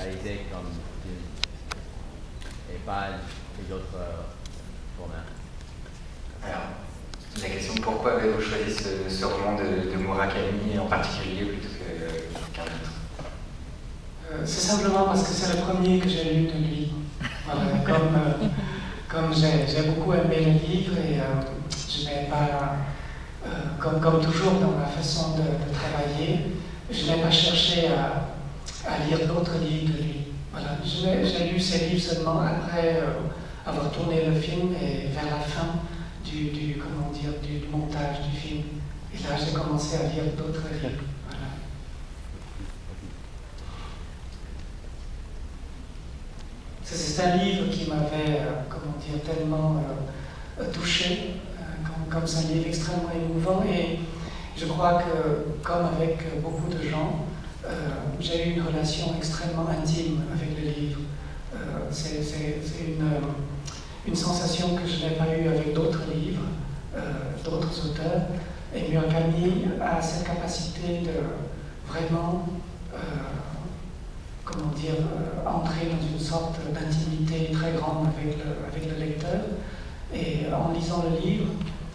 réalisé comme film et pas les autres formats. Alors, la question, pourquoi avez-vous choisi ce roman de Murakami en particulier plutôt qu'un autre? C'est simplement parce que c'est le premier que j'ai lu de lui. Voilà, comme j'ai beaucoup aimé le livre et je n'ai pas, comme toujours dans ma façon de travailler, je n'ai pas cherché à lire d'autres livres de lui. Voilà, j'ai lu ses livres seulement après avoir tourné le film et vers la fin du montage du film. Et là, j'ai commencé à lire d'autres livres. Voilà. C'est un livre qui m'avait, tellement touché, comme c'est un livre extrêmement émouvant. Et je crois que, comme avec beaucoup de gens, j'ai eu une relation extrêmement intime avec le livre. C'est une sensation que je n'ai pas eue avec d'autres livres, d'autres auteurs. Et Murakami a cette capacité de vraiment, entrer dans une sorte d'intimité très grande avec le lecteur. Et en lisant le livre,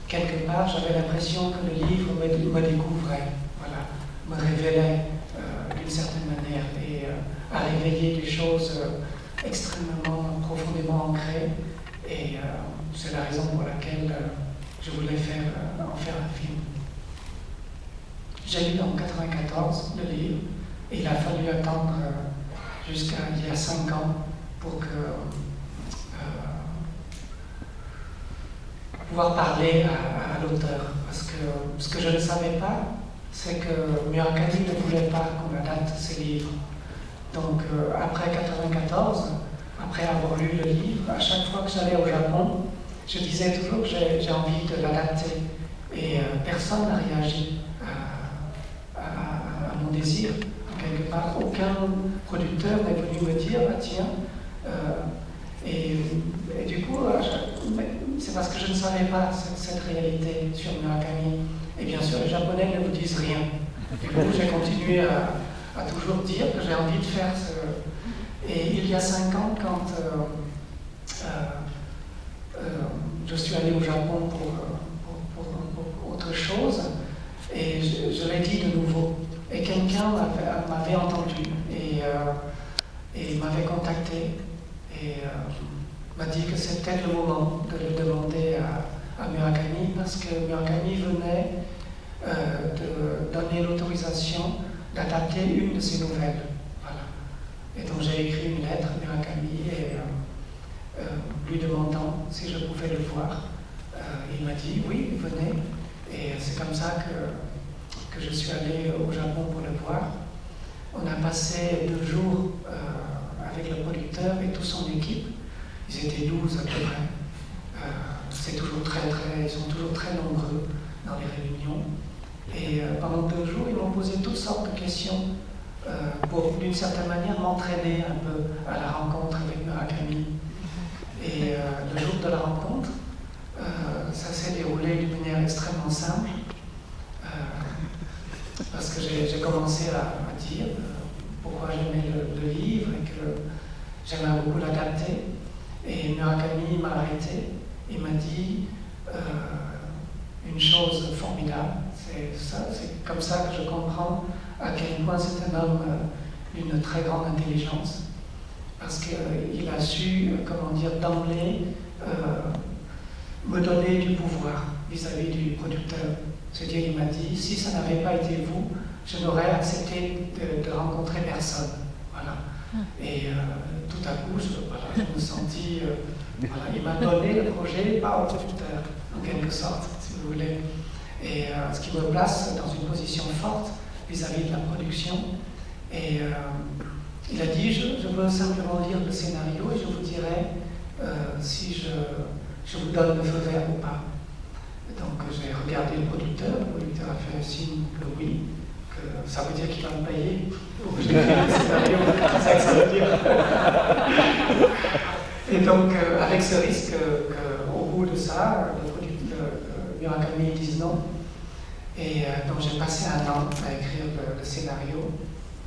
quelque part, j'avais l'impression que le livre me découvrait, voilà, me révélait d'une certaine manière et a réveillé des choses extrêmement profondément ancrées. Et c'est la raison pour laquelle je voulais en faire un film. J'ai lu en 1994 le livre et il a fallu attendre jusqu'à il y a 5 ans pour pouvoir parler à l'auteur. Parce que ce que je ne savais pas, c'est que Murakami ne voulait pas qu'on adapte ses livres. Donc après 1994, après avoir lu le livre, à chaque fois que j'allais au Japon, je disais toujours que j'ai envie de l'adapter. Et personne n'a réagi à mon désir. Quelque part, aucun producteur n'est venu me dire ah, tiens. Et du coup, c'est parce que je ne savais pas cette réalité sur Murakami. Et bien sûr, les Japonais ne vous disent rien. Du coup, j'ai continué à toujours dire que j'ai envie de faire ce. Et il y a 5 ans, quand je suis allé au Japon pour autre chose, et je l'ai dit de nouveau. Et quelqu'un m'avait entendu et m'avait contacté et m'a dit que c'était peut-être le moment de le demander à Murakami parce que Murakami venait de donner l'autorisation d'adapter une de ses nouvelles. Voilà. Et donc j'ai écrit une lettre à Murakami et lui demandant si je pouvais le voir. Il m'a dit oui, venez. Et c'est comme ça que je suis allé au Japon pour le voir. On a passé 2 jours avec le producteur et toute son équipe. Ils étaient 12 à peu près. C'est toujours ils sont toujours très nombreux dans les réunions. Et pendant 2 jours, ils m'ont posé toutes sortes de questions pour, d'une certaine manière, m'entraîner un peu à la rencontre avec Murakami. Et le jour de la rencontre, ça s'est déroulé d'une manière extrêmement simple. Parce que j'ai commencé à dire pourquoi j'aimais le livre et que j'aimais beaucoup l'adapter. Et Murakami m'a arrêté et m'a dit une chose formidable. C'est comme ça que je comprends à quel point c'est un homme d'une très grande intelligence. Parce qu'il a su, d'emblée me donner du pouvoir vis-à-vis du producteur. C'est-à-dire, il m'a dit, si ça n'avait pas été vous, je n'aurais accepté de rencontrer personne. Voilà. Et tout à coup, je me sentis... il m'a donné le projet par au producteur, en quelque sorte, si vous voulez. Et ce qui me place dans une position forte vis-à-vis de la production. Et il a dit, je veux simplement lire le scénario et je vous dirai si je vous donne le feu vert ou pas. Donc j'ai regardé le producteur a fait un signe que oui, que ça veut dire qu'il va me payer pour que j'écrive le scénario, c'est ça que ça veut dire. Et donc avec ce risque qu'au bout de ça, le producteur Murakami dise non. Et donc j'ai passé 1 an à écrire le scénario.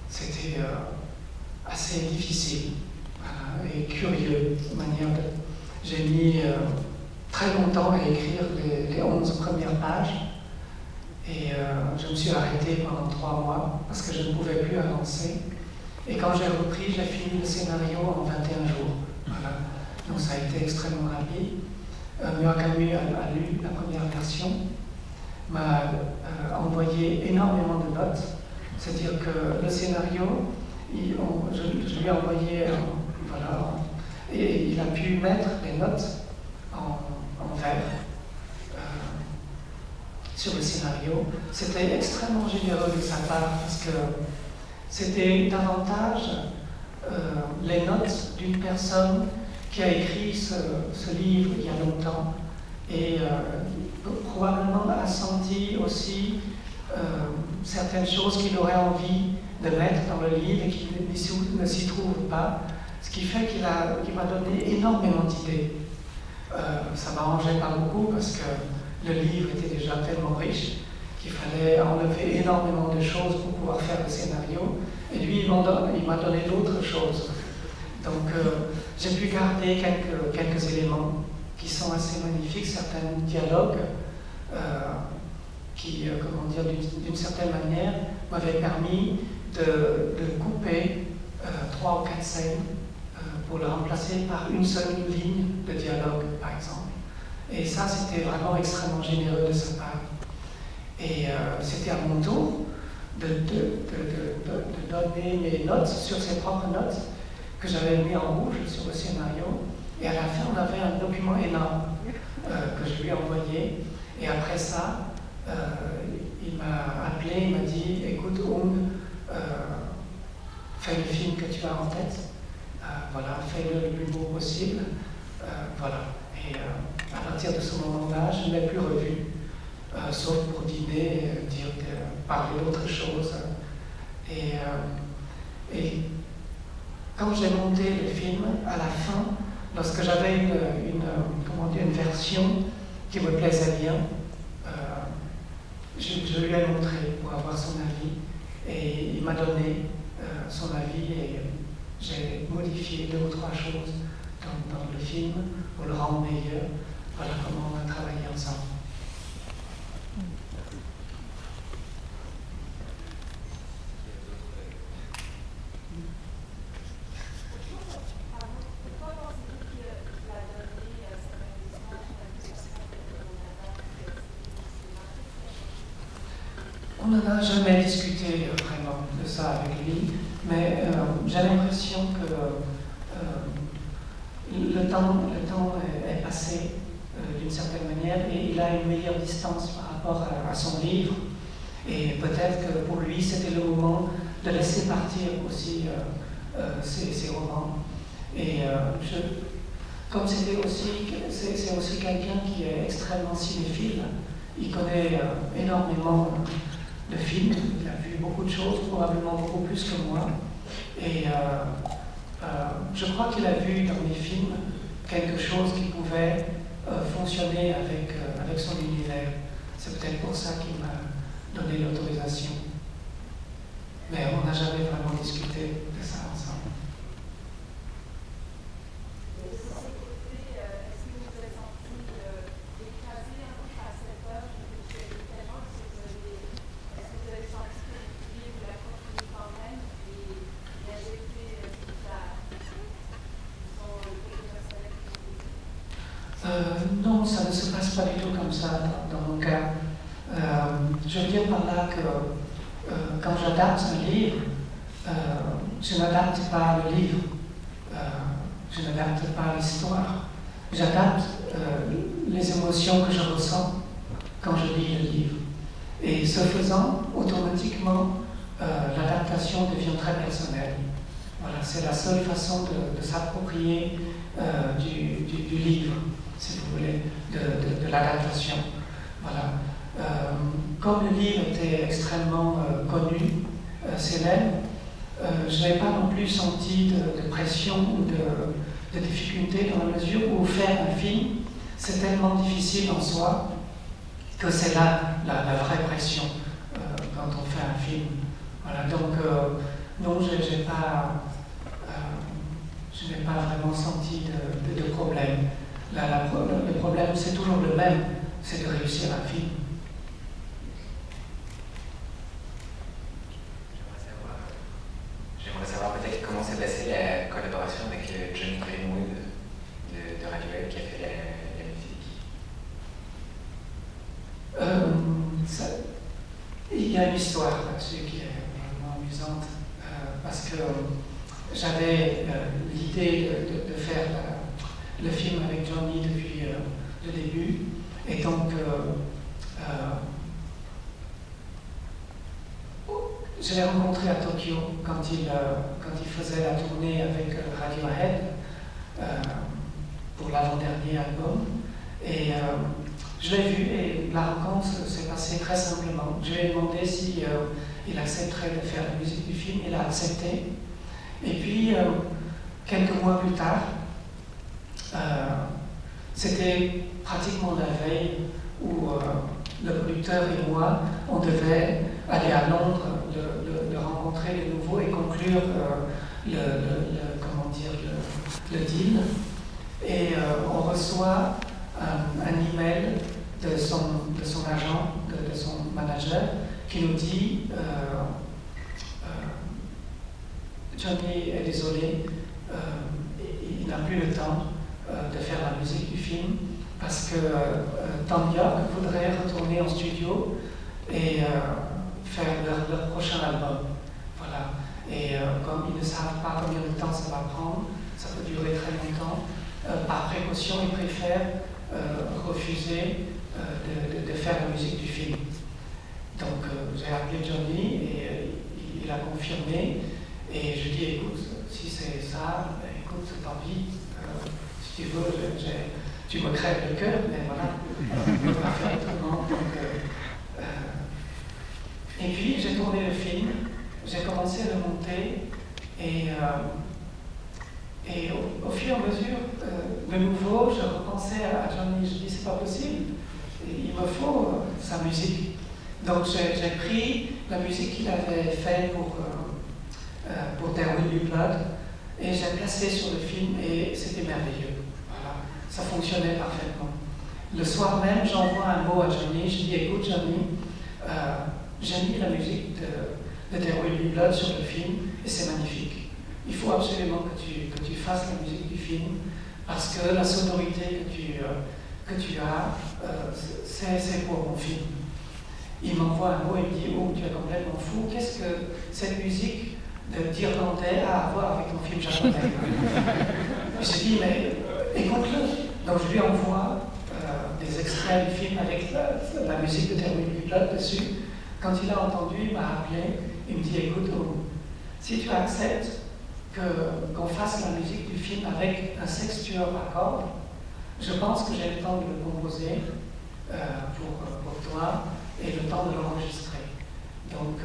C'était assez difficile, voilà, et curieux. J'ai mis très longtemps à écrire les 11 premières pages, et je me suis arrêtée pendant 3 mois parce que je ne pouvais plus avancer. Et quand j'ai repris, j'ai fini le scénario en 21 jours. Voilà. Donc ça a été extrêmement rapide. Murakami a lu la première version, m'a envoyé énormément de notes. C'est-à-dire que le scénario, je lui ai envoyé, voilà, et il a pu mettre les notes en vert sur le scénario. C'était extrêmement généreux de sa part parce que c'était davantage les notes d'une personne qui a écrit ce livre il y a longtemps et probablement a senti aussi certaines choses qu'il aurait envie de mettre dans le livre et qui ne s'y trouvent pas, ce qui fait qu'il m'a donné énormément d'idées. Ça m'arrangeait pas beaucoup parce que le livre était déjà tellement riche qu'il fallait enlever énormément de choses pour pouvoir faire le scénario. Et lui, il m'a donné d'autres choses. Donc, j'ai pu garder quelques éléments qui sont assez magnifiques, certains dialogues qui, comment dire, d'une certaine manière, m'avaient permis de couper 3 ou 4 scènes pour le remplacer par une seule ligne de dialogue, par exemple. Et ça, c'était vraiment extrêmement généreux de sa part. Et c'était à mon tour de donner mes notes sur ses propres notes que j'avais mis en rouge sur le scénario. Et à la fin, on avait un document énorme que je lui ai envoyé. Et après ça, il m'a appelé, il m'a dit, écoute, fais le film que tu as en tête. Voilà, fais-le le plus beau possible. Voilà. Et à partir de ce moment-là, je ne l'ai plus revu, sauf pour dîner, parler d'autre chose. Et quand j'ai monté le film, à la fin, lorsque j'avais une version qui me plaisait bien, je lui ai montré pour avoir son avis. Et il m'a donné son avis et j'ai modifié 2 ou 3 choses dans le film pour le rendre meilleur. Voilà comment on a travaillé ensemble. On n'en a jamais discuté vraiment de ça avec lui, mais j'ai l'impression que le temps est passé d'une certaine manière et il a une meilleure distance par rapport à son livre. Et peut-être que pour lui, c'était le moment de laisser partir aussi ses romans. Et comme c'est aussi quelqu'un qui est extrêmement cinéphile, il connaît énormément de films, il a vu beaucoup de choses, probablement beaucoup plus que moi. Et je crois qu'il a vu dans mes films quelque chose qui pouvait fonctionner avec son univers. C'est peut-être pour ça qu'il m'a donné l'autorisation. Mais on n'a jamais vraiment discuté de ça ensemble. Non, ça ne se passe pas du tout comme ça dans mon cas. Je veux dire par là que quand j'adapte un livre, je n'adapte pas le livre, je n'adapte pas l'histoire, j'adapte les émotions que je ressens quand je lis le livre. Et ce faisant, automatiquement, l'adaptation devient très personnelle. Voilà, c'est la seule façon de s'approprier du livre, si vous voulez, de l'adaptation. Voilà. Comme le livre était extrêmement connu, célèbre, je n'ai pas non plus senti de pression ou de difficulté dans la mesure où faire un film, c'est tellement difficile en soi que c'est là la vraie pression quand on fait un film. Voilà, donc non, je n'ai pas je n'ai pas vraiment senti de problème. Le problème, c'est toujours le même, c'est de réussir un film. J'aimerais savoir peut-être comment s'est passée la collaboration avec Jonny Greenwood de Radiohead qui a fait la musique. Il y a une histoire là-dessus qui est vraiment amusante parce que j'avais l'idée de faire le film avec Jonny depuis le début et donc je l'ai rencontré à Tokyo quand il faisait la tournée avec Radiohead pour l'avant-dernier album. Et je l'ai vu et la rencontre s'est passée très simplement. Je lui ai demandé si il accepterait de faire la musique du film. Il a accepté. Et puis, quelques mois plus tard, c'était pratiquement la veille où le producteur et moi, on devait aller à Londres, le rencontrer de nouveau et conclure le deal. Et on reçoit un email de son agent, de son manager, qui nous dit Jonny est désolé, il n'a plus le temps de faire la musique du film parce que Tom York voudrait retourner en studio et faire leur prochain album. Voilà. Et comme ils ne savent pas combien de temps ça va prendre, ça peut durer très longtemps, par précaution, ils préfèrent refuser de faire la musique du film. Donc j'ai appelé Jonny et il a confirmé. Et je dis, écoute, si c'est ça, écoute, tant pis, si tu veux, tu me crèves le cœur, mais voilà, on ne peut pas faire autrement. Et puis j'ai tourné le film, j'ai commencé à le monter, et au fur et à mesure, de nouveau, je repensais à Jonny, je dis, c'est pas possible, il me faut sa musique. Donc j'ai pris la musique qu'il avait faite pour There Will Be Blood et j'ai placé sur le film et c'était merveilleux. Voilà, ça fonctionnait parfaitement. Le soir même, j'envoie un mot à Jonny, je dis écoute Jonny, j'ai mis la musique de There Will Be Blood sur le film et c'est magnifique. Il faut absolument que tu fasses la musique du film parce que la sonorité que tu as, c'est pour mon film. Il m'envoie un mot et me dit oh tu es complètement fou, qu'est-ce que cette musique d'Irlandais à voir avec mon film japonais. Je lui dis, mais écoute-le. Donc je lui envoie des extraits du film avec la musique de There Will Be Blood dessus. Quand il a entendu, il m'a appelé, il me dit, écoute, si tu acceptes qu'on fasse la musique du film avec un sextuor à cordes, je pense que j'ai le temps de le composer pour toi et le temps de l'enregistrer. Donc,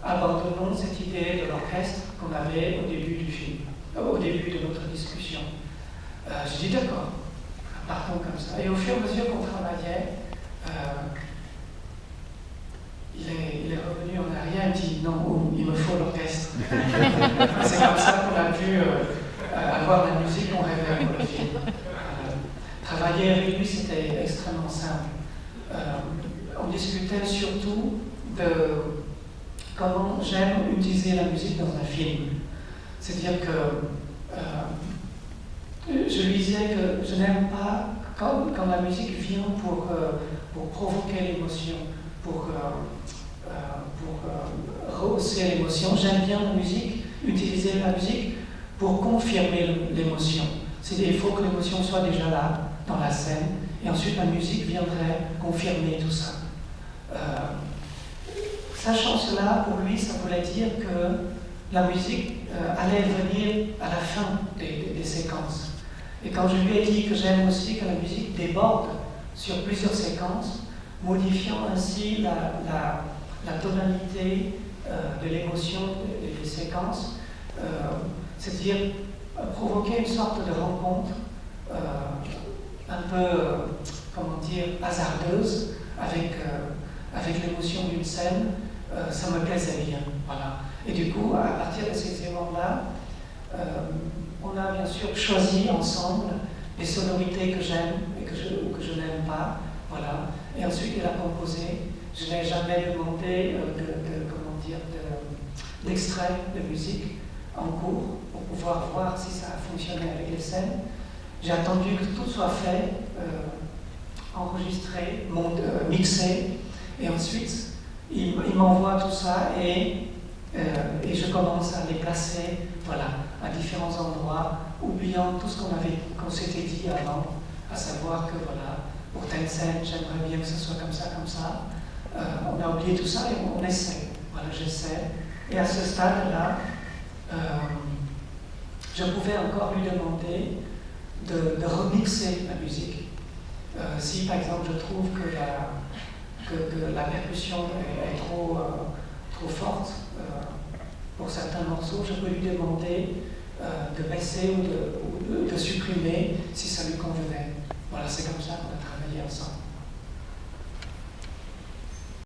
abandonnons cette idée de l'orchestre qu'on avait au début du film, au début de notre discussion. Je dis d'accord, partons comme ça. Et au fur et à mesure qu'on travaillait, il est revenu en arrière et dit non, il me faut l'orchestre. C'est comme ça qu'on a pu avoir la musique qu'on rêvait pour le film. Travailler avec lui, c'était extrêmement simple. On discutait surtout de comment j'aime utiliser la musique dans un film. C'est-à-dire que je lui disais que je n'aime pas quand la musique vient pour provoquer l'émotion, pour rehausser l'émotion. J'aime bien la musique, utiliser la musique pour confirmer l'émotion. C'est-à-dire qu'il faut que l'émotion soit déjà là, dans la scène, et ensuite la musique viendrait confirmer tout ça. Sachant cela, pour lui, ça voulait dire que la musique allait venir à la fin des séquences. Et quand je lui ai dit que j'aime aussi que la musique déborde sur plusieurs séquences, modifiant ainsi la tonalité de l'émotion des séquences, c'est-à-dire provoquer une sorte de rencontre un peu, comment dire, hasardeuse avec l'émotion d'une scène, ça me plaisait bien. Voilà. Et du coup, à partir de ces éléments-là, on a bien choisi ensemble les sonorités que j'aime et ou que je n'aime pas. Voilà. Et ensuite, il a composé. Je n'ai jamais demandé d'extrait de musique en cours pour pouvoir voir si ça a fonctionné avec les scènes. J'ai attendu que tout soit fait, enregistré, mixé, et ensuite il m'envoie tout ça et je commence à les placer, voilà, à différents endroits, oubliant tout ce qu'on s'était dit avant, à savoir que voilà, pour telle scène, j'aimerais bien que ce soit comme ça, comme ça. On a oublié tout ça et on essaie. Voilà, j'essaie. Et à ce stade-là, je pouvais encore lui demander de remixer la musique. Si par exemple je trouve que la percussion est trop forte pour certains morceaux, je peux lui demander de baisser ou de supprimer si ça lui convenait. Voilà, c'est comme ça qu'on a travaillé ensemble.